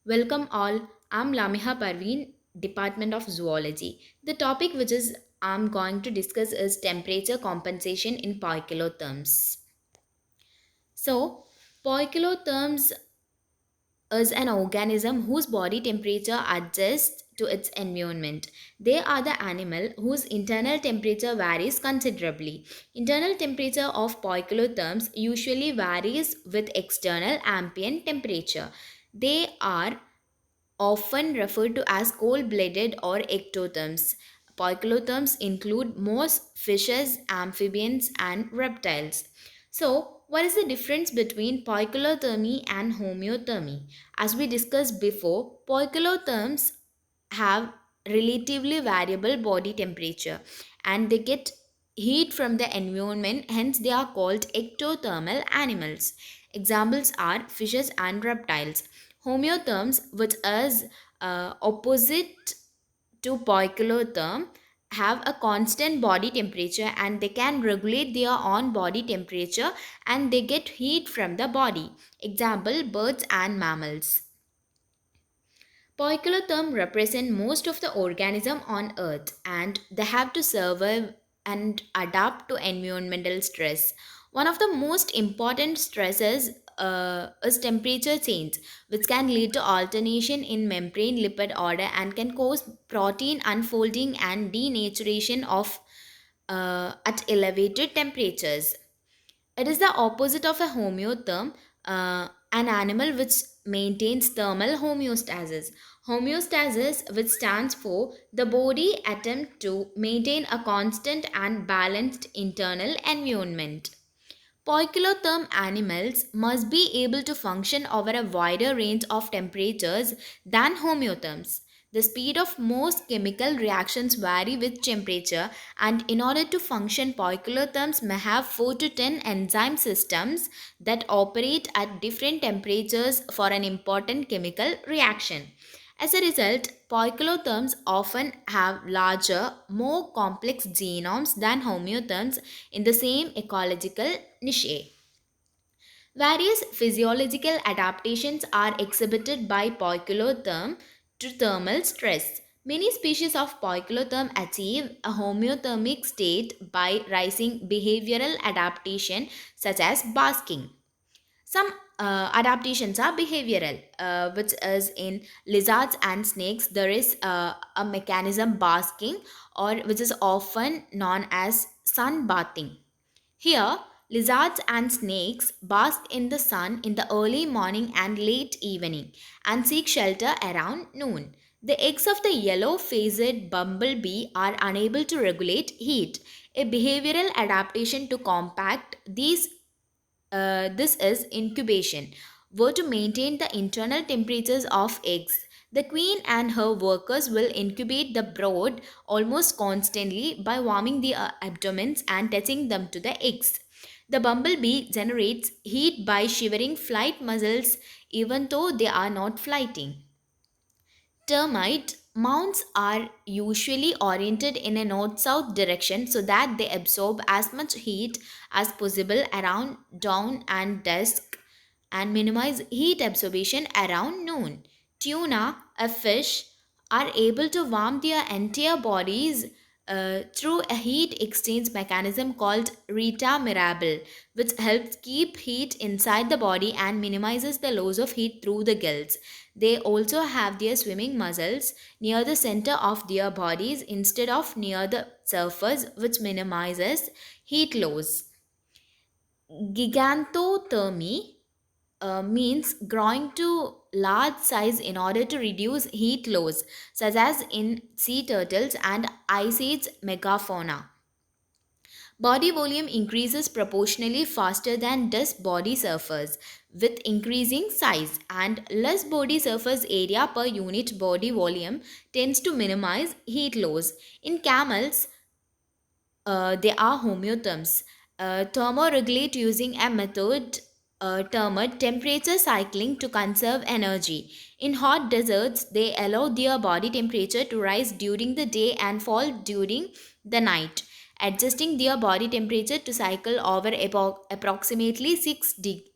Welcome all. I'm Lamiha Parveen, Department of Zoology. The topic which is I'm going to discuss is temperature compensation in poikilotherms. So, poikilotherms is an organism whose body temperature adjusts to its environment. They are the animal whose internal temperature varies considerably. Internal temperature of poikilotherms usually varies with external ambient temperature. They are often referred to as cold-blooded or ectotherms. Poikilotherms include most fishes, amphibians, and reptiles. So, what is the difference between poikilothermy and homeothermy? As we discussed before, poikilotherms have relatively variable body temperature and they get heat from the environment, hence they are called ectothermal animals. Examples are fishes and reptiles. Homeotherms, which is opposite to poikilotherm, have a constant body temperature and they can regulate their own body temperature and they get heat from the body. Example, birds and mammals. Poikilotherm represent most of the organism on earth and they have to survive and adapt to environmental stress. One of the most important stresses is temperature change, which can lead to alternation in membrane lipid order and can cause protein unfolding and denaturation of at elevated temperatures. It is the opposite of a homeotherm, an animal which maintains thermal homeostasis. Homeostasis, which stands for the body attempt to maintain a constant and balanced internal environment. Poikilotherm animals must be able to function over a wider range of temperatures than homeotherms. The speed of most chemical reactions vary with temperature, and in order to function, poikilotherms may have 4 to 10 enzyme systems that operate at different temperatures for an important chemical reaction. As a result, poikilotherms often have larger, more complex genomes than homeotherms in the same ecological niche. Various physiological adaptations are exhibited by poikilotherm to thermal stress. Many species of poikilotherm achieve a homeothermic state by rising behavioral adaptation such as basking. Some adaptations are behavioral, which is in lizards and snakes. There is a mechanism basking, or which is often known as sun bathing. Here, lizards and snakes bask in the sun in the early morning and late evening and seek shelter around noon. The eggs of the yellow faced bumblebee are unable to regulate heat, a behavioral adaptation to compact this is incubation, were to maintain the internal temperatures of eggs. The queen and her workers will incubate the brood almost constantly by warming the abdomens and touching them to the eggs. The bumblebee generates heat by shivering flight muscles even though they are not flighting. Termite mounds are usually oriented in a north south direction so that they absorb as much heat as possible around dawn and dusk and minimize heat absorption around noon. Tuna, a fish, are able to warm their entire bodies through a heat exchange mechanism called Rita Mirabile, which helps keep heat inside the body and minimizes the loss of heat through the gills. They also have their swimming muscles near the center of their bodies instead of near the surface, which minimizes heat loss. Gigantothermy means growing to large size in order to reduce heat loss, such as in sea turtles and ice age megafauna. Body volume increases proportionally faster than does body surface with increasing size, and less body surface area per unit body volume tends to minimize heat loss. In camels, they are homeotherms. Thermoregulate using a method termed temperature cycling to conserve energy. In hot deserts, they allow their body temperature to rise during the day and fall during the night, adjusting their body temperature to cycle over approximately 6 degrees.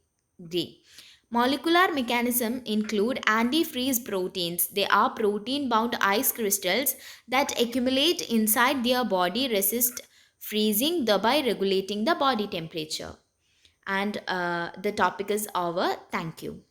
Molecular mechanism include antifreeze proteins. They are protein-bound ice crystals that accumulate inside their body, resist freezing, thereby regulating the body temperature. And the topic is over. Thank you.